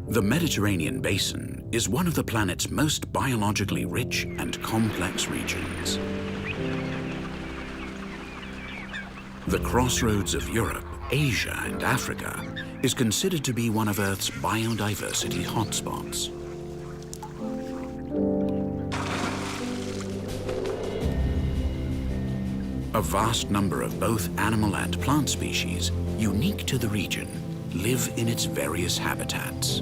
The Mediterranean basin is one of the planet's most biologically rich and complex regions. The crossroads of Europe, Asia, and Africa is considered to be one of Earth's biodiversity hotspots. A vast number of both animal and plant species, unique to the region, live in its various habitats.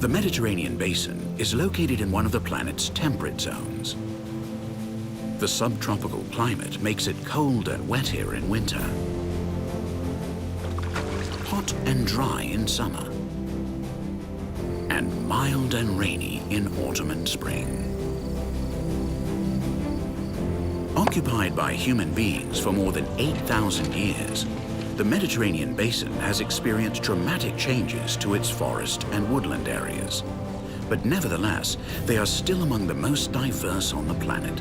The Mediterranean basin is located in one of the planet's temperate zones. The subtropical climate makes it cold and wet here in winter, hot and dry in summer, and mild and rainy in autumn and spring. Occupied by human beings for more than 8,000 years, the Mediterranean basin has experienced dramatic changes to its forest and woodland areas. But nevertheless, they are still among the most diverse on the planet.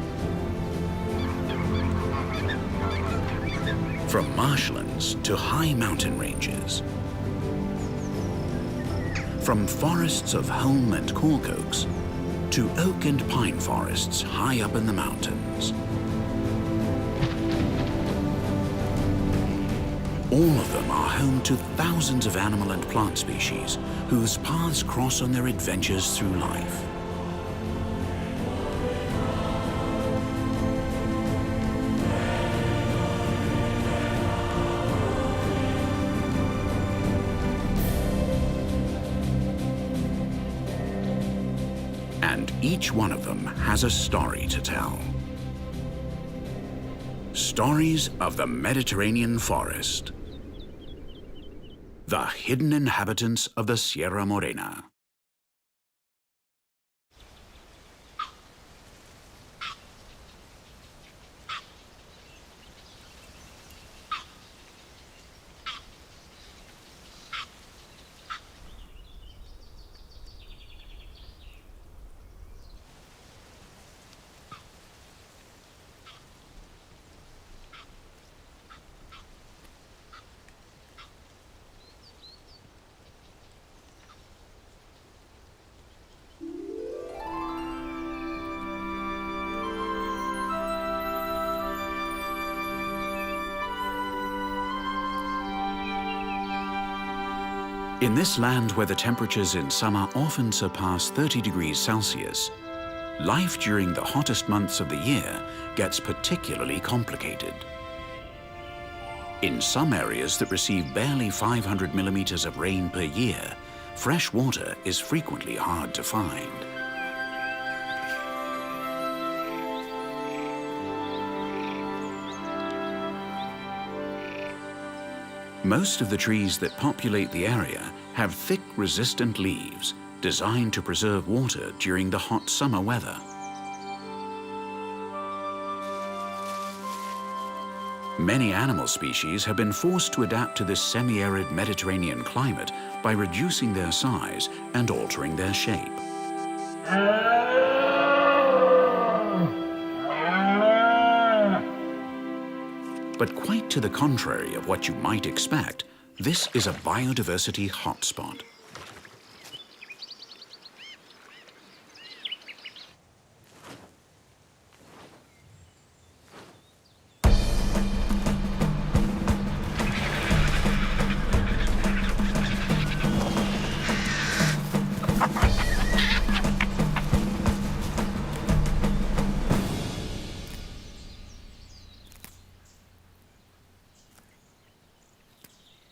From marshlands to high mountain ranges, from forests of holm and cork oaks to oak and pine forests high up in the mountains. All of them are home to thousands of animal and plant species whose paths cross on their adventures through life. And each one of them has a story to tell. Stories of the Mediterranean forest. The hidden inhabitants of the Serra Morena. In this land where the temperatures in summer often surpass 30 degrees Celsius, life during the hottest months of the year gets particularly complicated. In some areas that receive barely 500 millimeters of rain per year, fresh water is frequently hard to find. Most of the trees that populate the area have thick, resistant leaves designed to preserve water during the hot summer weather. Many animal species have been forced to adapt to this semi-arid Mediterranean climate by reducing their size and altering their shape. But quite to the contrary of what you might expect, this is a biodiversity hotspot.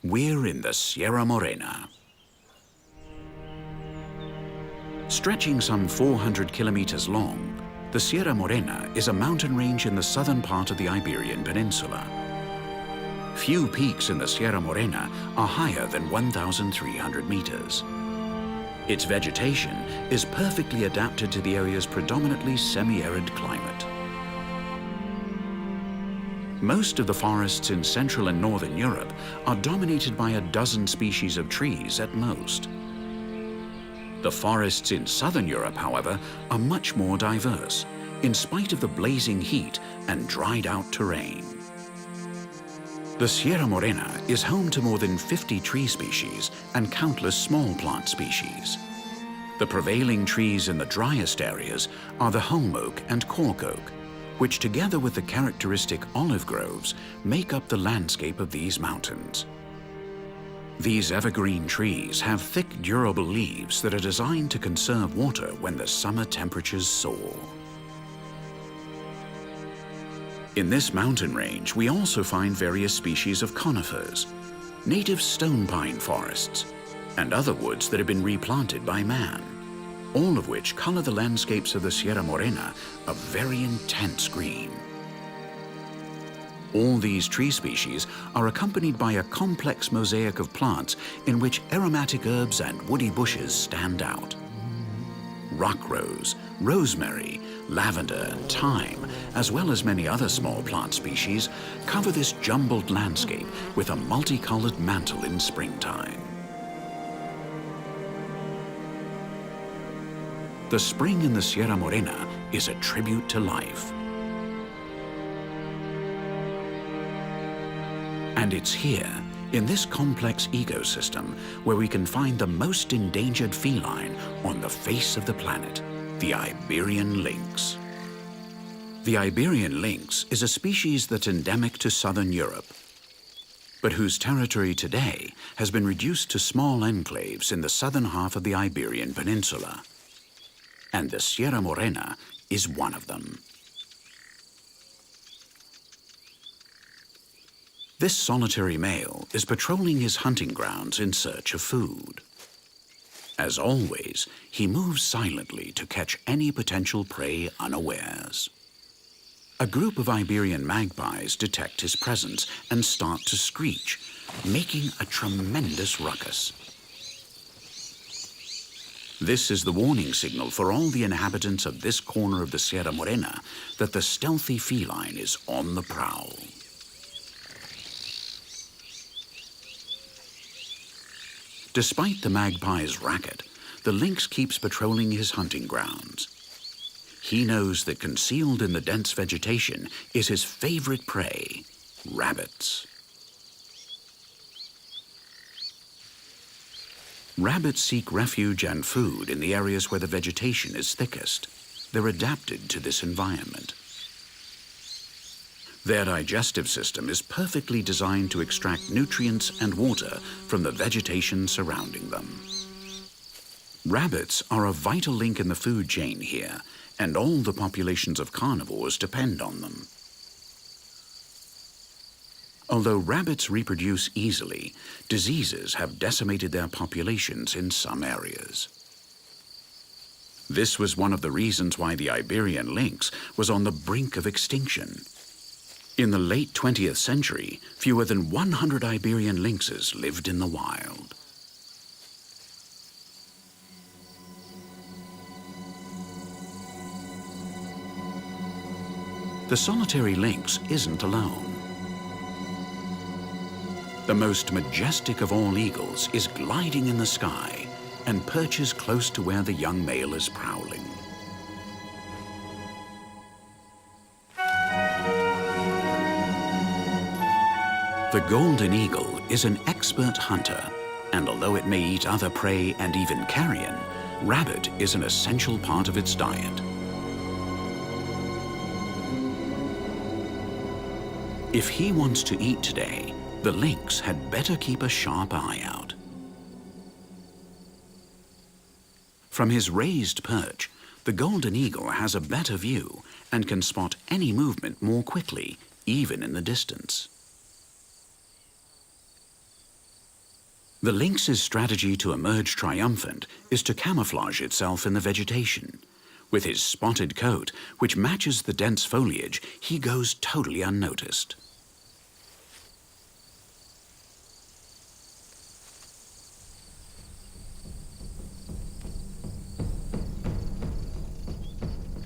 We're in the Serra Morena. Stretching some 400 kilometers long, the Serra Morena is a mountain range in the southern part of the Iberian Peninsula. Few peaks in the Serra Morena are higher than 1,300 meters. Its vegetation is perfectly adapted to the area's predominantly semi-arid climate. Most of the forests in Central and Northern Europe are dominated by a dozen species of trees at most. The forests in Southern Europe, however, are much more diverse, in spite of the blazing heat and dried-out terrain. The Serra Morena is home to more than 50 tree species and countless small plant species. The prevailing trees in the driest areas are the holm oak and cork oak, which together with the characteristic olive groves make up the landscape of these mountains. These evergreen trees have thick, durable leaves that are designed to conserve water when the summer temperatures soar. In this mountain range, we also find various species of conifers, native stone pine forests, and other woods that have been replanted by man, all of which color the landscapes of the Serra Morena a very intense green. All these tree species are accompanied by a complex mosaic of plants in which aromatic herbs and woody bushes stand out. Rock rose, rosemary, lavender and thyme, as well as many other small plant species, cover this jumbled landscape with a multicolored mantle in springtime. The spring in the Serra Morena is a tribute to life. And it's here, in this complex ecosystem, where we can find the most endangered feline on the face of the planet, the Iberian lynx. The Iberian lynx is a species that's endemic to southern Europe, but whose territory today has been reduced to small enclaves in the southern half of the Iberian Peninsula. And the Serra Morena is one of them. This solitary male is patrolling his hunting grounds in search of food. As always, he moves silently to catch any potential prey unawares. A group of Iberian magpies detect his presence and start to screech, making a tremendous ruckus. This is the warning signal for all the inhabitants of this corner of the Serra Morena that the stealthy feline is on the prowl. Despite the magpie's racket, the lynx keeps patrolling his hunting grounds. He knows that concealed in the dense vegetation is his favorite prey, rabbits. Rabbits seek refuge and food in the areas where the vegetation is thickest. They're adapted to this environment. Their digestive system is perfectly designed to extract nutrients and water from the vegetation surrounding them. Rabbits are a vital link in the food chain here, and all the populations of carnivores depend on them. Although rabbits reproduce easily, diseases have decimated their populations in some areas. This was one of the reasons why the Iberian lynx was on the brink of extinction. In the late 20th century, fewer than 100 Iberian lynxes lived in the wild. The solitary lynx isn't alone. The most majestic of all eagles is gliding in the sky and perches close to where the young male is prowling. The golden eagle is an expert hunter, and although it may eat other prey and even carrion, rabbit is an essential part of its diet. If he wants to eat today, the lynx had better keep a sharp eye out. From his raised perch, the golden eagle has a better view and can spot any movement more quickly, even in the distance. The lynx's strategy to emerge triumphant is to camouflage itself in the vegetation. With his spotted coat, which matches the dense foliage, he goes totally unnoticed.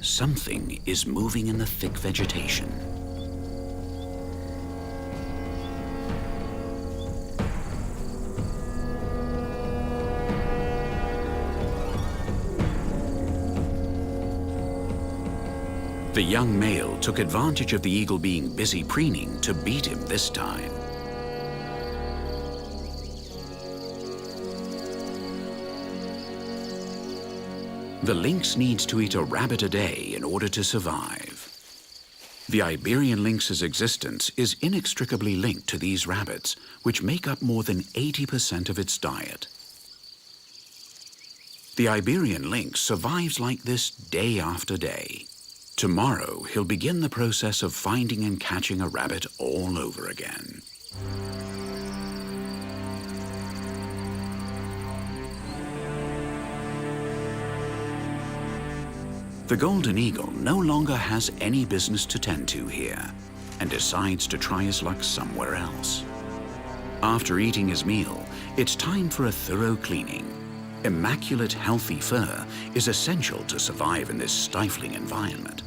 Something is moving in the thick vegetation. The young male took advantage of the eagle being busy preening to beat him this time. The lynx needs to eat a rabbit a day in order to survive. The Iberian lynx's existence is inextricably linked to these rabbits, which make up more than 80% of its diet. The Iberian lynx survives like this day after day. Tomorrow, he'll begin the process of finding and catching a rabbit all over again. The golden eagle no longer has any business to tend to here and decides to try his luck somewhere else. After eating his meal, it's time for a thorough cleaning. Immaculate, healthy fur is essential to survive in this stifling environment.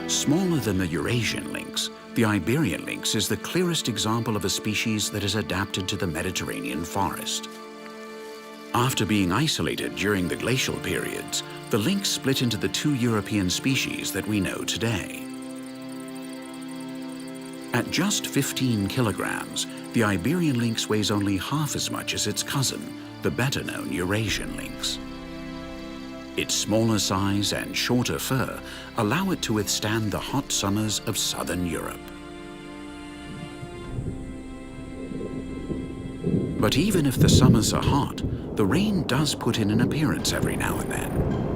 Smaller than the Eurasian lynx, the Iberian lynx is the clearest example of a species that has adapted to the Mediterranean forest. After being isolated during the glacial periods, the lynx split into the two European species that we know today. At just 15 kilograms, the Iberian lynx weighs only half as much as its cousin, the better-known Eurasian lynx. Its smaller size and shorter fur allow it to withstand the hot summers of southern Europe. But even if the summers are hot, the rain does put in an appearance every now and then.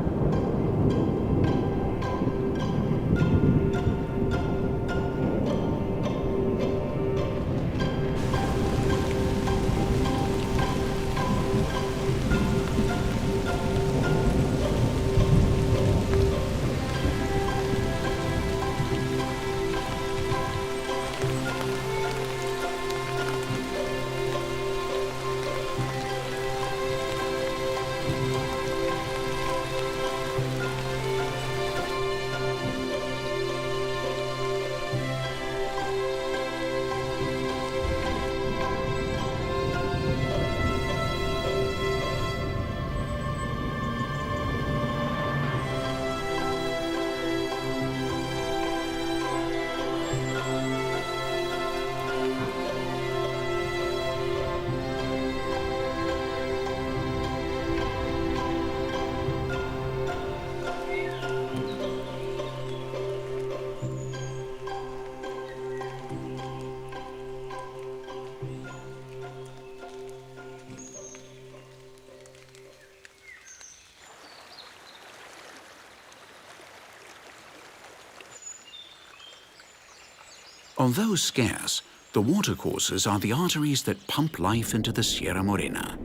Although scarce, the watercourses are the arteries that pump life into the Serra Morena.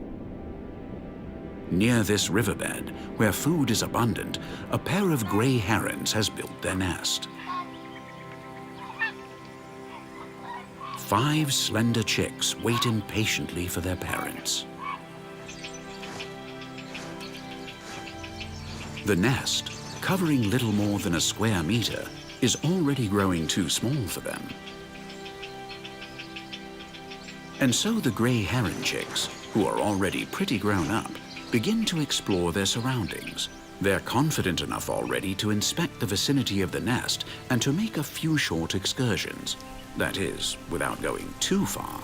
Near this riverbed, where food is abundant, a pair of grey herons has built their nest. 5 slender chicks wait impatiently for their parents. The nest, covering little more than a square meter, is already growing too small for them. And so the grey heron chicks, who are already pretty grown up, begin to explore their surroundings. They're confident enough already to inspect the vicinity of the nest and to make a few short excursions. That is, without going too far.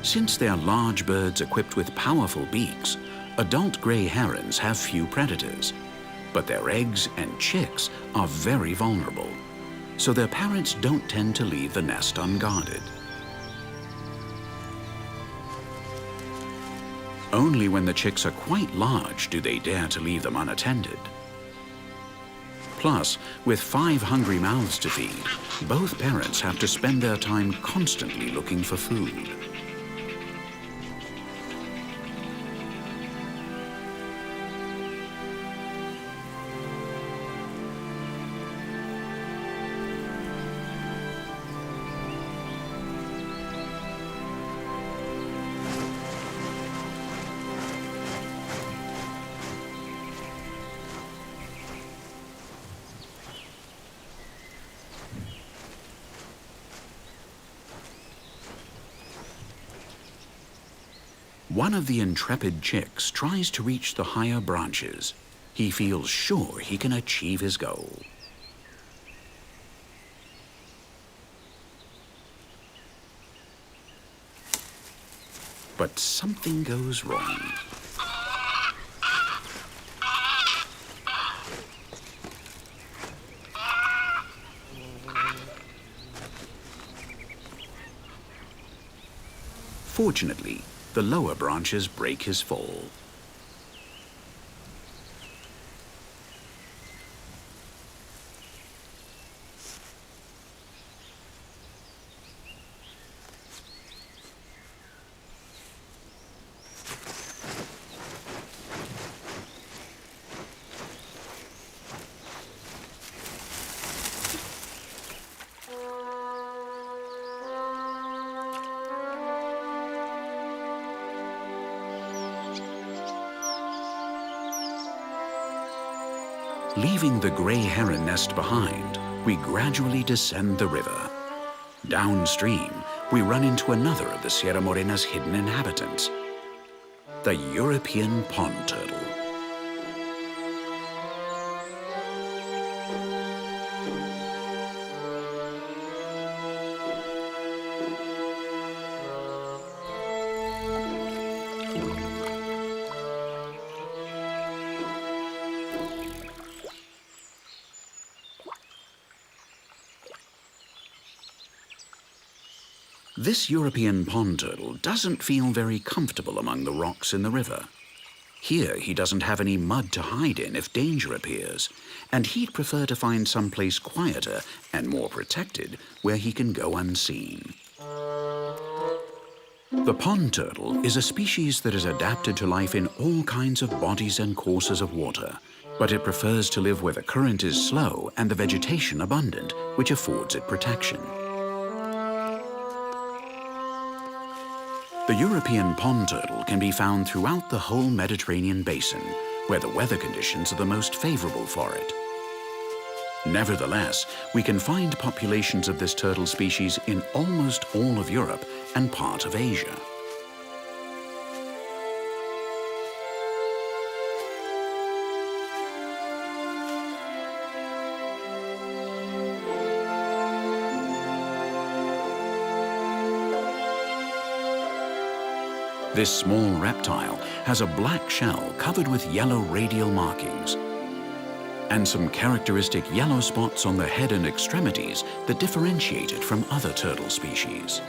Since they're large birds equipped with powerful beaks, adult grey herons have few predators, but their eggs and chicks are very vulnerable, so their parents don't tend to leave the nest unguarded. Only when the chicks are quite large do they dare to leave them unattended. Plus, with 5 hungry mouths to feed, both parents have to spend their time constantly looking for food. One of the intrepid chicks tries to reach the higher branches. He feels sure he can achieve his goal. But something goes wrong. Fortunately, the lower branches break his fall. Leaving the gray heron nest behind, we gradually descend the river. Downstream, we run into another of the Serra Morena's hidden inhabitants, the European pond turtle. This European pond turtle doesn't feel very comfortable among the rocks in the river. Here he doesn't have any mud to hide in if danger appears, and he'd prefer to find someplace quieter and more protected where he can go unseen. The pond turtle is a species that is adapted to life in all kinds of bodies and courses of water, but it prefers to live where the current is slow and the vegetation abundant, which affords it protection. The European pond turtle can be found throughout the whole Mediterranean basin, where the weather conditions are the most favorable for it. Nevertheless, we can find populations of this turtle species in almost all of Europe and part of Asia. This small reptile has a black shell covered with yellow radial markings and some characteristic yellow spots on the head and extremities that differentiate it from other turtle species.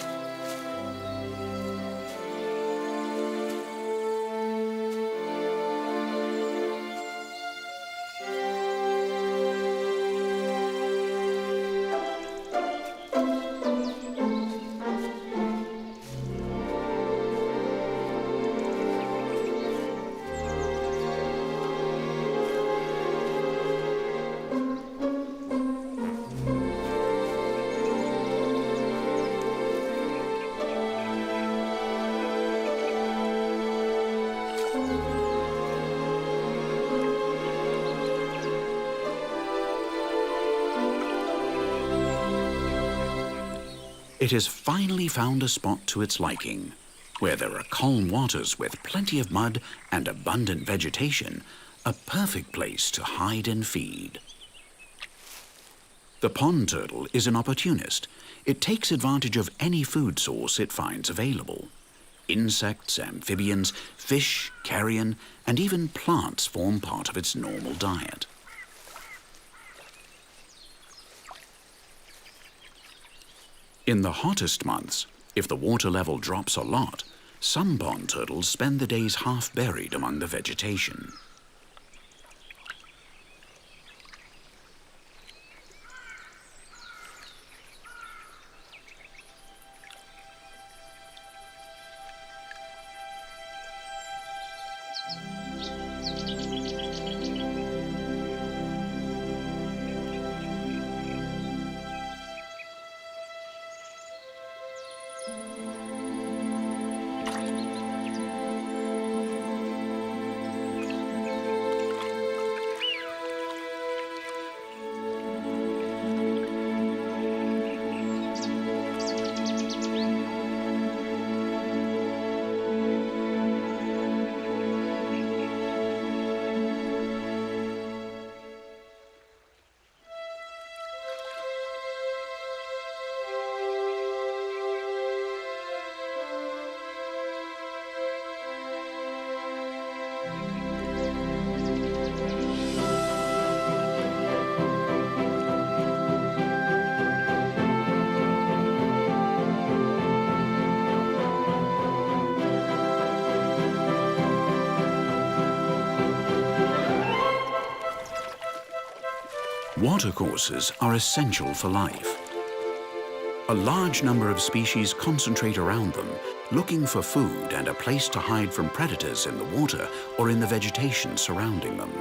It has finally found a spot to its liking, where there are calm waters with plenty of mud and abundant vegetation, a perfect place to hide and feed. The pond turtle is an opportunist. It takes advantage of any food source it finds available. Insects, amphibians, fish, carrion, and even plants form part of its normal diet. In the hottest months, if the water level drops a lot, some pond turtles spend the days half buried among the vegetation. Watercourses are essential for life. A large number of species concentrate around them, looking for food and a place to hide from predators in the water or in the vegetation surrounding them.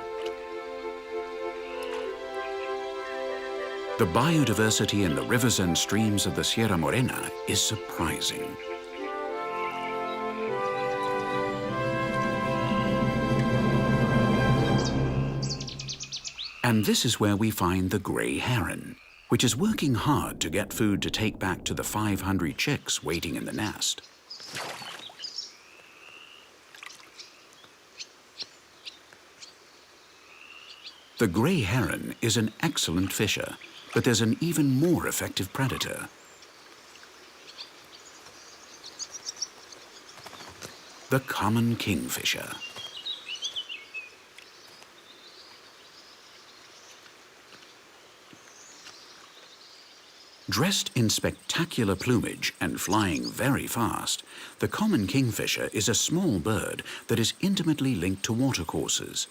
The biodiversity in the rivers and streams of the Serra Morena is surprising. And this is where we find the grey heron, which is working hard to get food to take back to the 500 chicks waiting in the nest. The grey heron is an excellent fisher, but there's an even more effective predator. The common kingfisher. Dressed in spectacular plumage and flying very fast, the common kingfisher is a small bird that is intimately linked to watercourses.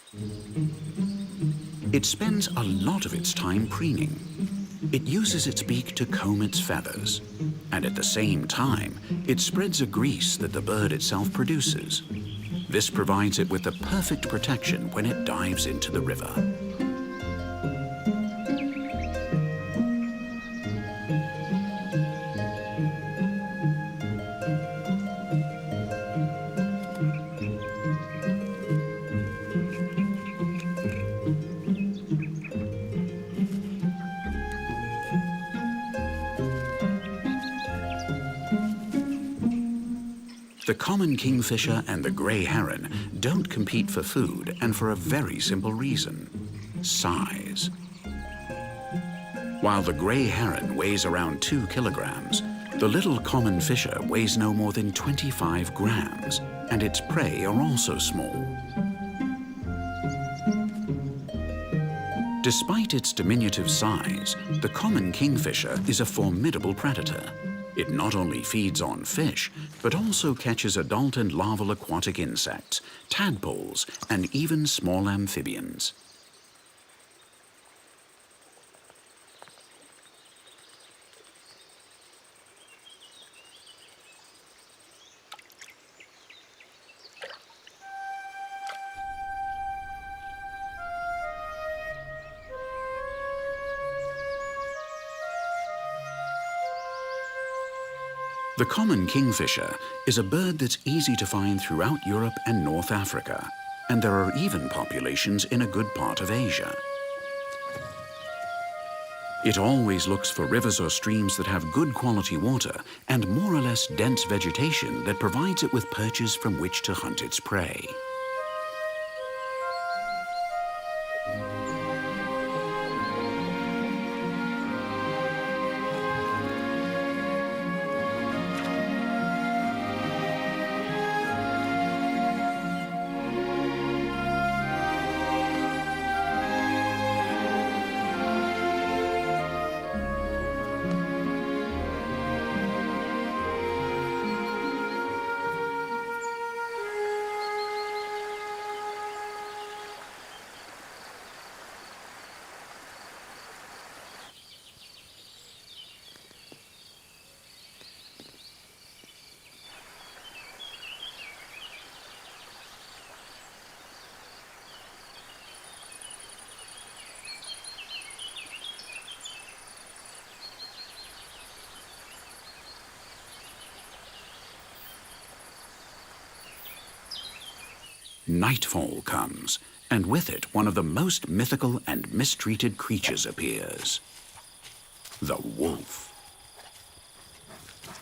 It spends a lot of its time preening. It uses its beak to comb its feathers, and at the same time, it spreads a grease that the bird itself produces. This provides it with the perfect protection when it dives into the river. The common kingfisher and the grey heron don't compete for food, and for a very simple reason: size. While the grey heron weighs around 2 kilograms, the little common fisher weighs no more than 25 grams, and its prey are also small. Despite its diminutive size, the common kingfisher is a formidable predator. It not only feeds on fish, but also catches adult and larval aquatic insects, tadpoles, and even small amphibians. The common kingfisher is a bird that's easy to find throughout Europe and North Africa, and there are even populations in a good part of Asia. It always looks for rivers or streams that have good quality water and more or less dense vegetation that provides it with perches from which to hunt its prey. Nightfall comes, and with it one of the most mythical and mistreated creatures appears: the wolf.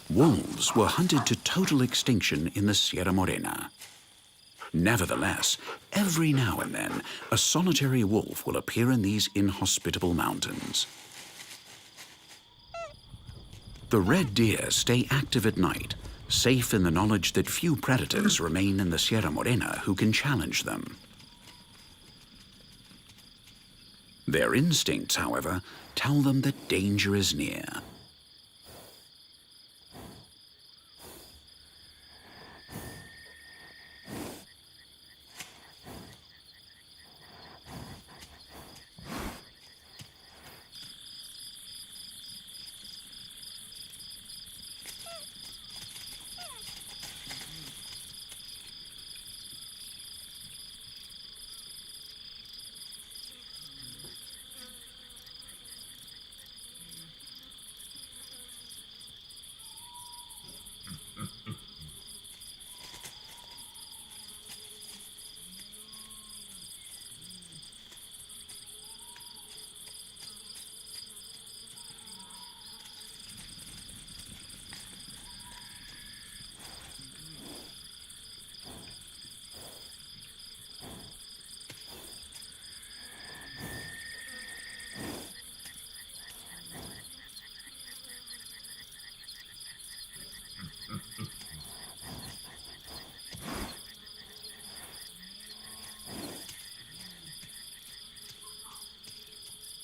Wolves were hunted to total extinction in the Serra Morena. Nevertheless, every now and then, a solitary wolf will appear in these inhospitable mountains. The red deer stay active at night, safe in the knowledge that few predators remain in the Serra Morena who can challenge them. Their instincts, however, tell them that danger is near.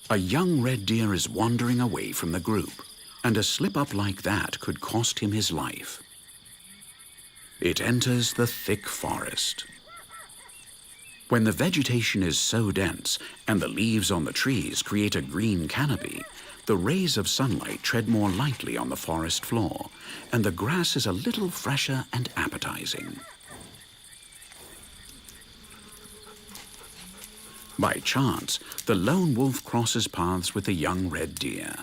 A young red deer is wandering away from the group, and a slip-up like that could cost him his life. It enters the thick forest. When the vegetation is so dense and the leaves on the trees create a green canopy, the rays of sunlight tread more lightly on the forest floor, and the grass is a little fresher and appetizing. By chance, the lone wolf crosses paths with the young red deer.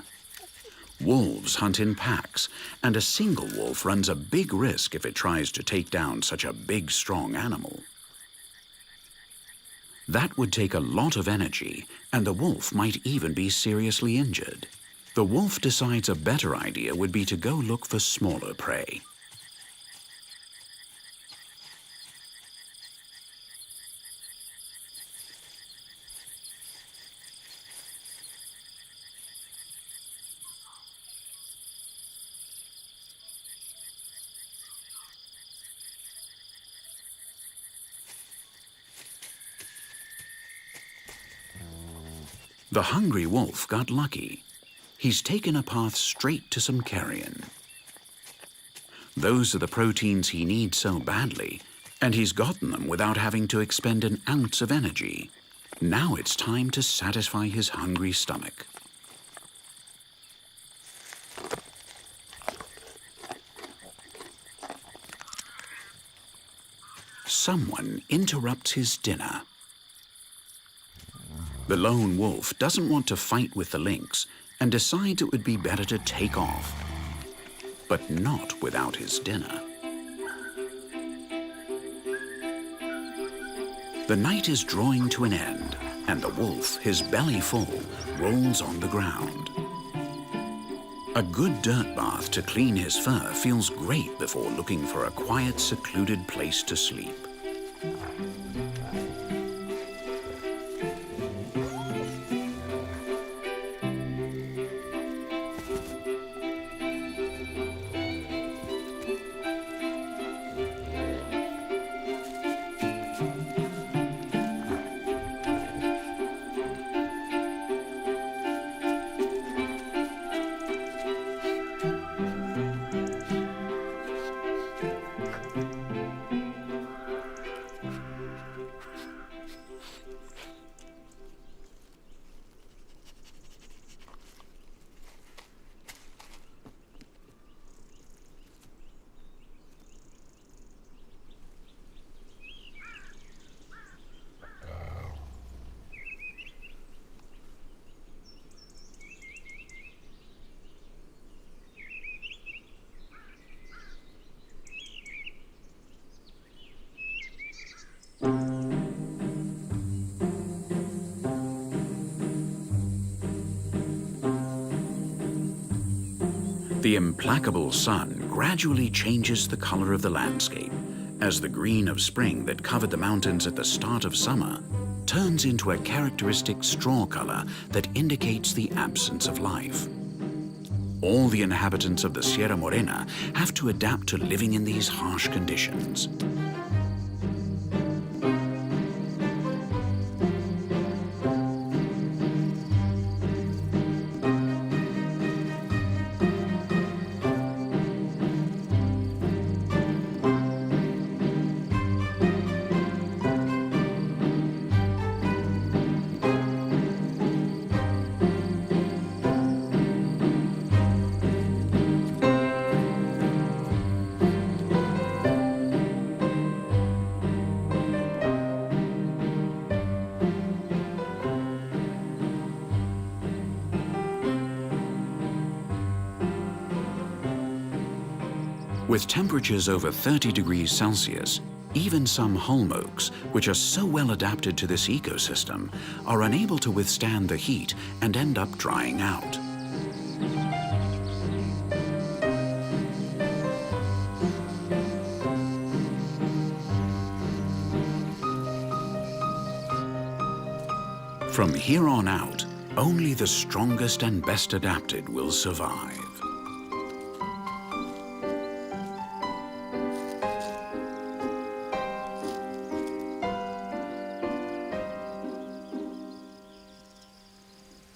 Wolves hunt in packs, and a single wolf runs a big risk if it tries to take down such a big, strong animal. That would take a lot of energy, and the wolf might even be seriously injured. The wolf decides a better idea would be to go look for smaller prey. The hungry wolf got lucky. He's taken a path straight to some carrion. Those are the proteins he needs so badly, and he's gotten them without having to expend an ounce of energy. Now it's time to satisfy his hungry stomach. Someone interrupts his dinner. The lone wolf doesn't want to fight with the lynx and decides it would be better to take off, but not without his dinner. The night is drawing to an end, and the wolf, his belly full, rolls on the ground. A good dirt bath to clean his fur feels great before looking for a quiet, secluded place to sleep. The implacable sun gradually changes the color of the landscape as the green of spring that covered the mountains at the start of summer turns into a characteristic straw color that indicates the absence of life. All the inhabitants of the Serra Morena have to adapt to living in these harsh conditions. With temperatures over 30 degrees Celsius, even some holm oaks, which are so well adapted to this ecosystem, are unable to withstand the heat and end up drying out. From here on out, only the strongest and best adapted will survive.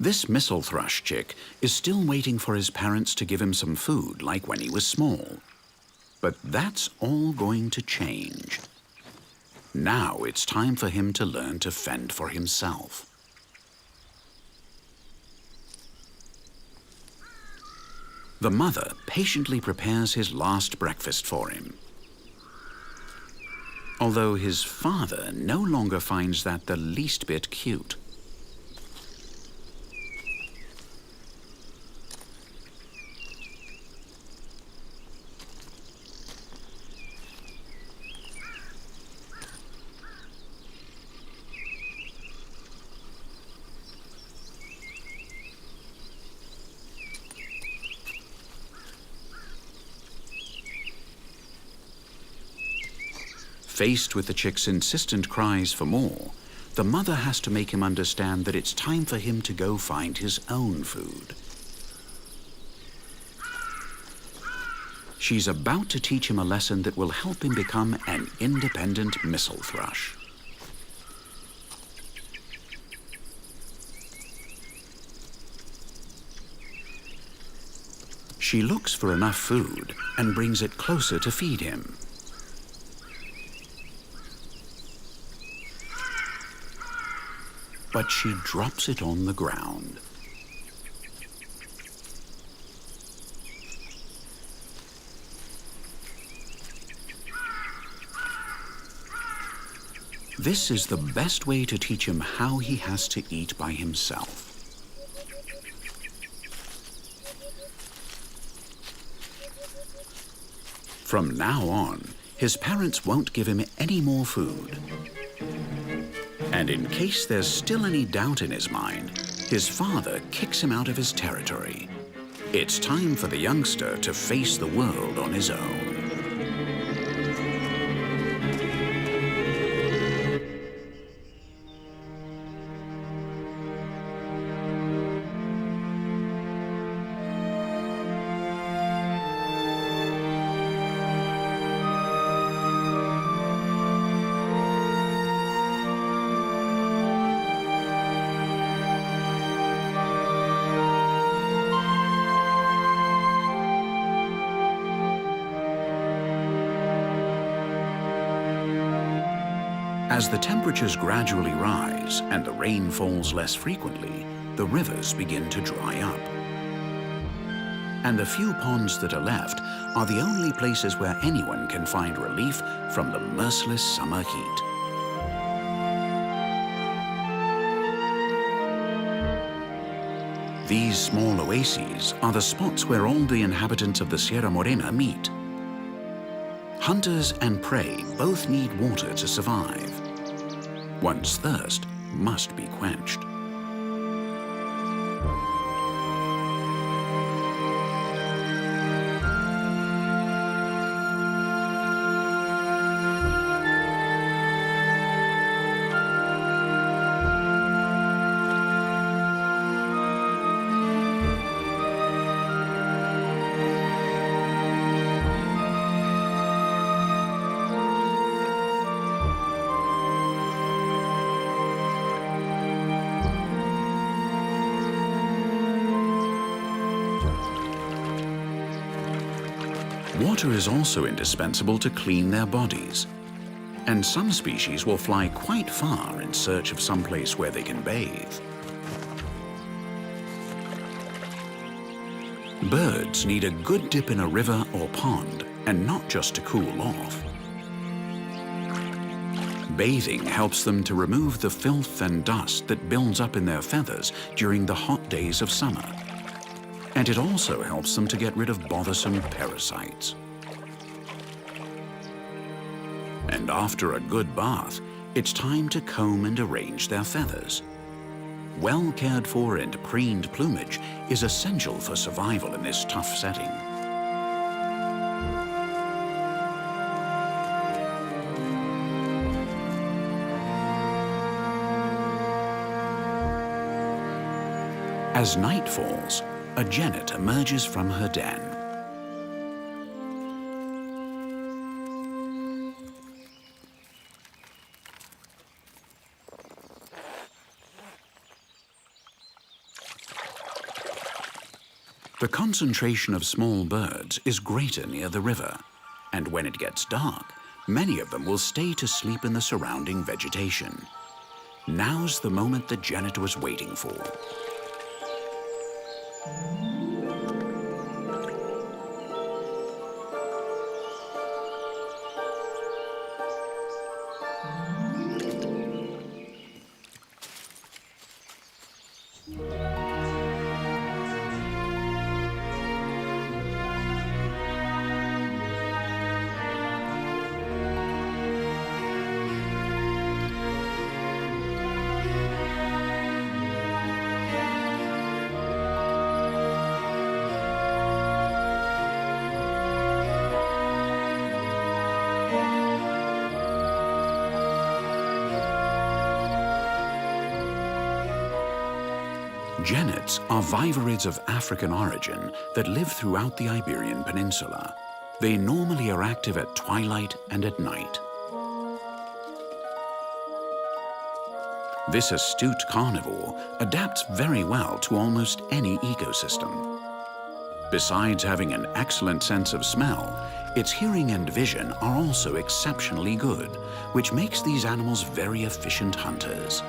This missile thrush chick is still waiting for his parents to give him some food like when he was small. But that's all going to change. Now it's time for him to learn to fend for himself. The mother patiently prepares his last breakfast for him. Although his father no longer finds that the least bit cute. Faced with the chick's insistent cries for more, the mother has to make him understand that it's time for him to go find his own food. She's about to teach him a lesson that will help him become an independent missile thrush. She looks for enough food and brings it closer to feed him. But she drops it on the ground. This is the best way to teach him how he has to eat by himself. From now on, his parents won't give him any more food. And in case there's still any doubt in his mind, his father kicks him out of his territory. It's time for the youngster to face the world on his own. As the temperatures gradually rise and the rain falls less frequently, the rivers begin to dry up. And the few ponds that are left are the only places where anyone can find relief from the merciless summer heat. These small oases are the spots where all the inhabitants of the Serra Morena meet. Hunters and prey both need water to survive. One's thirst must be quenched. Water is also indispensable to clean their bodies, and some species will fly quite far in search of some place where they can bathe. Birds need a good dip in a river or pond, and not just to cool off. Bathing helps them to remove the filth and dust that builds up in their feathers during the hot days of summer. And it also helps them to get rid of bothersome parasites. And after a good bath, it's time to comb and arrange their feathers. Well cared for and preened plumage is essential for survival in this tough setting. As night falls, a genet emerges from her den. The concentration of small birds is greater near the river, and when it gets dark, many of them will stay to sleep in the surrounding vegetation. Now's the moment that Janet was waiting for. Genets are vivarids of African origin that live throughout the Iberian Peninsula. They normally are active at twilight and at night. This astute carnivore adapts very well to almost any ecosystem. Besides having an excellent sense of smell, its hearing and vision are also exceptionally good, which makes these animals very efficient hunters.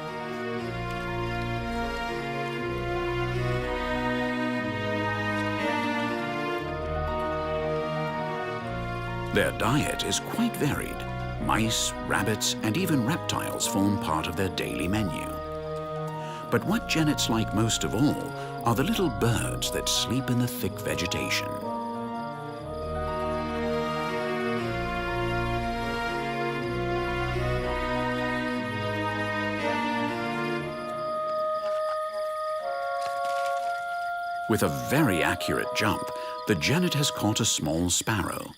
Their diet is quite varied. Mice, rabbits, and even reptiles form part of their daily menu. But what genets like most of all are the little birds that sleep in the thick vegetation. With a very accurate jump, the genet has caught a small sparrow.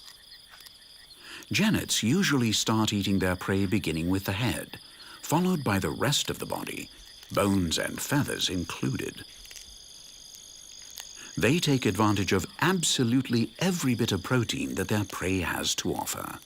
Genets usually start eating their prey beginning with the head, followed by the rest of the body, bones and feathers included. They take advantage of absolutely every bit of protein that their prey has to offer.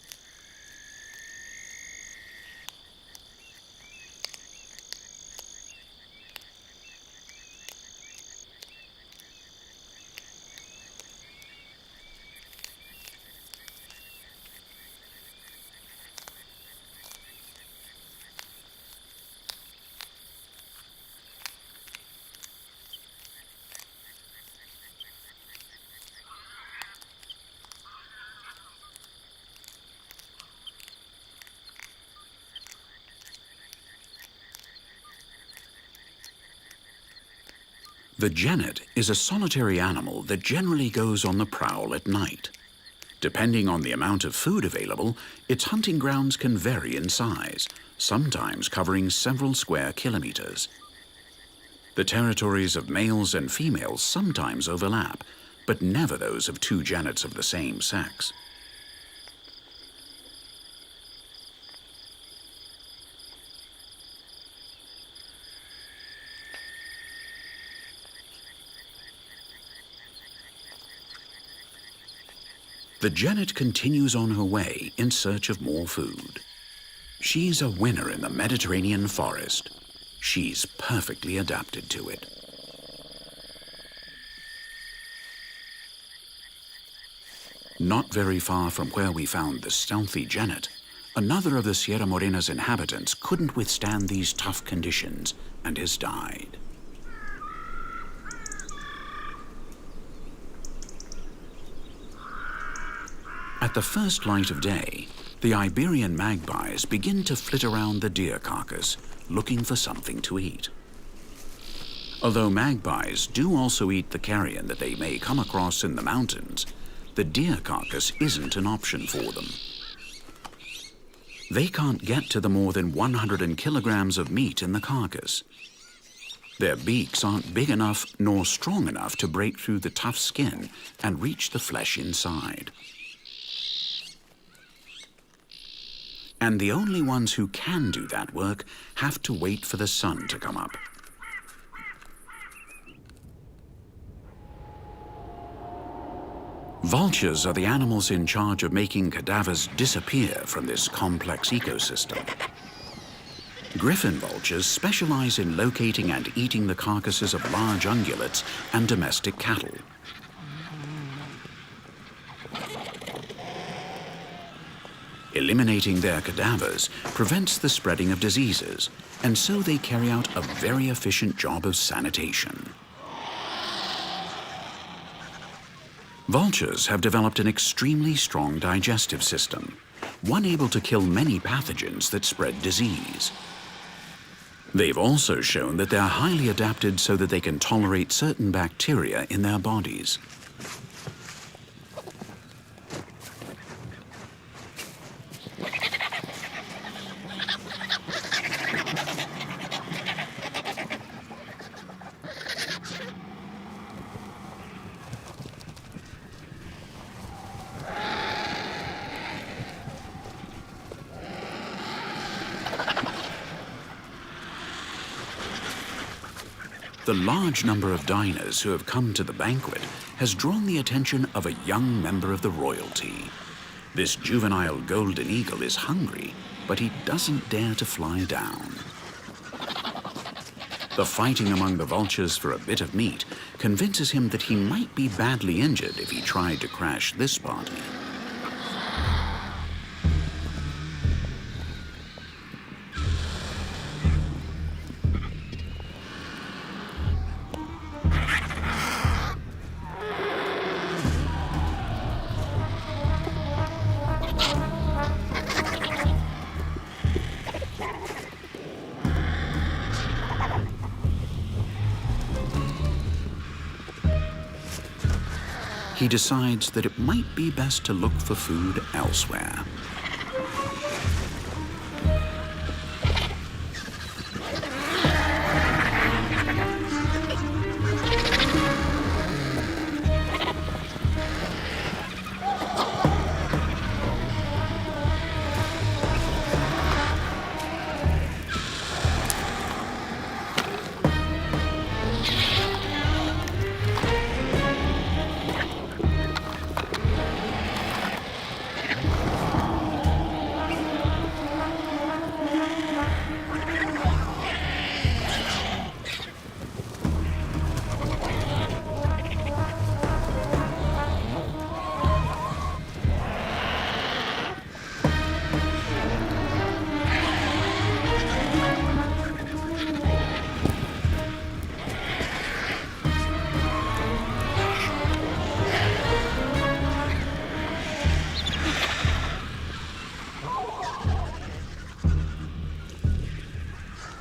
The genet is a solitary animal that generally goes on the prowl at night. Depending on the amount of food available, its hunting grounds can vary in size, sometimes covering several square kilometers. The territories of males and females sometimes overlap, but never those of two genets of the same sex. The genet continues on her way in search of more food. She's a winner in the Mediterranean forest. She's perfectly adapted to it. Not very far from where we found the stealthy genet, another of the Serra Morena's inhabitants couldn't withstand these tough conditions and has died. At the first light of day, the Iberian magpies begin to flit around the deer carcass, looking for something to eat. Although magpies do also eat the carrion that they may come across in the mountains, the deer carcass isn't an option for them. They can't get to the more than 100 kilograms of meat in the carcass. Their beaks aren't big enough nor strong enough to break through the tough skin and reach the flesh inside. And the only ones who can do that work have to wait for the sun to come up. Vultures are the animals in charge of making cadavers disappear from this complex ecosystem. Griffon vultures specialize in locating and eating the carcasses of large ungulates and domestic cattle. Eliminating their cadavers prevents the spreading of diseases, and so they carry out a very efficient job of sanitation. Vultures have developed an extremely strong digestive system, one able to kill many pathogens that spread disease. They've also shown that they're highly adapted so that they can tolerate certain bacteria in their bodies. The large number of diners who have come to the banquet has drawn the attention of a young member of the royalty. This juvenile golden eagle is hungry, but he doesn't dare to fly down. The fighting among the vultures for a bit of meat convinces him that he might be badly injured if he tried to crash this party. He decides that it might be best to look for food elsewhere.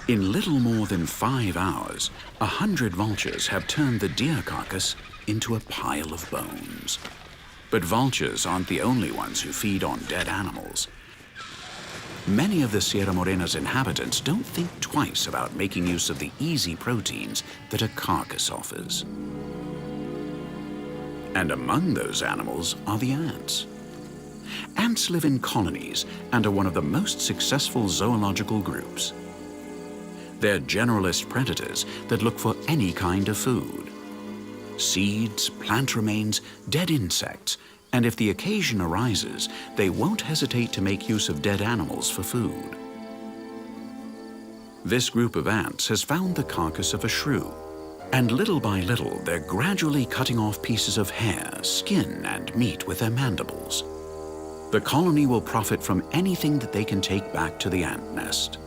In little more than 5 hours, 100 vultures have turned the deer carcass into a pile of bones. But vultures aren't the only ones who feed on dead animals. Many of the Serra Morena's inhabitants don't think twice about making use of the easy proteins that a carcass offers. And among those animals are the ants. Ants live in colonies and are one of the most successful zoological groups. They're generalist predators that look for any kind of food. Seeds, plant remains, dead insects, and if the occasion arises, they won't hesitate to make use of dead animals for food. This group of ants has found the carcass of a shrew, and little by little, they're gradually cutting off pieces of hair, skin, and meat with their mandibles. The colony will profit from anything that they can take back to the ant nest.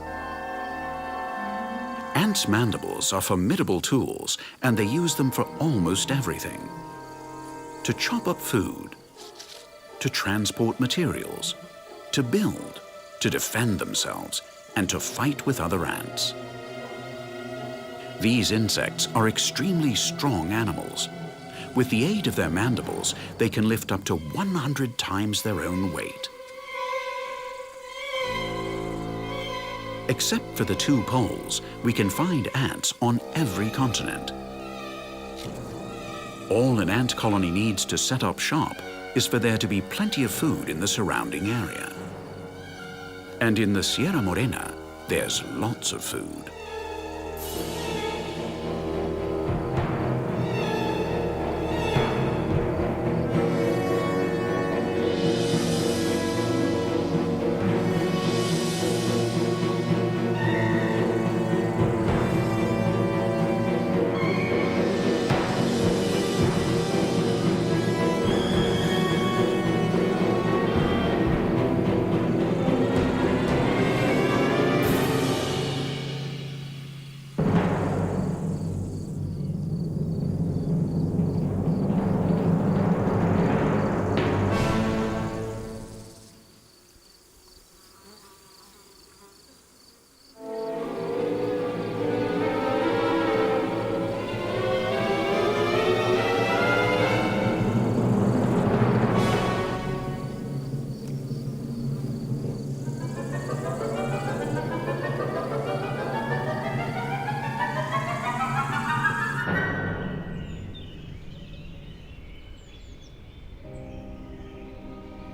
Ants' mandibles are formidable tools, and they use them for almost everything. To chop up food, to transport materials, to build, to defend themselves, and to fight with other ants. These insects are extremely strong animals. With the aid of their mandibles, they can lift up to 100 times their own weight. Except for the 2 poles, we can find ants on every continent. All an ant colony needs to set up shop is for there to be plenty of food in the surrounding area. And in the Serra Morena, there's lots of food.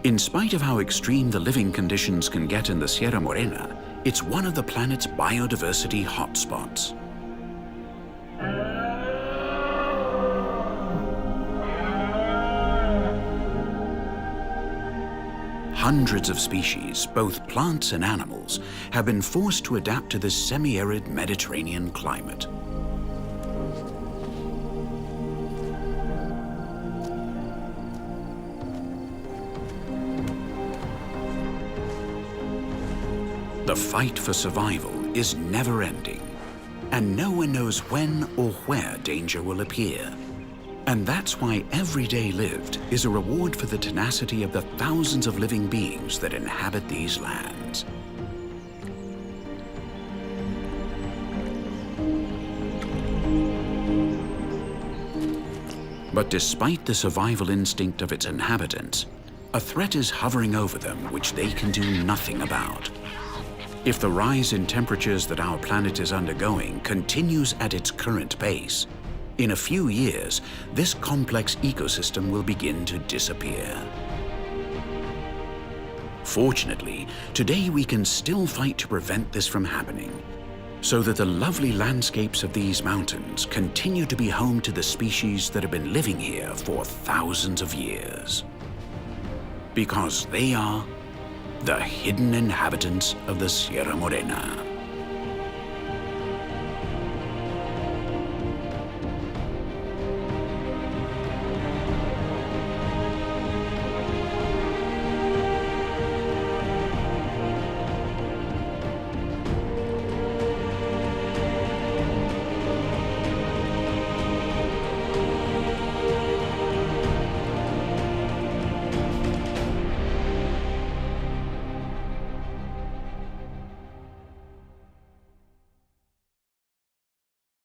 In spite of how extreme the living conditions can get in the Serra Morena, it's one of the planet's biodiversity hotspots. Hundreds of species, both plants and animals, have been forced to adapt to this semi-arid Mediterranean climate. The fight for survival is never-ending, and no one knows when or where danger will appear. And that's why every day lived is a reward for the tenacity of the thousands of living beings that inhabit these lands. But despite the survival instinct of its inhabitants, a threat is hovering over them which they can do nothing about. If the rise in temperatures that our planet is undergoing continues at its current pace, in a few years, this complex ecosystem will begin to disappear. Fortunately, today we can still fight to prevent this from happening, so that the lovely landscapes of these mountains continue to be home to the species that have been living here for thousands of years. Because they are the hidden inhabitants of the Serra Morena.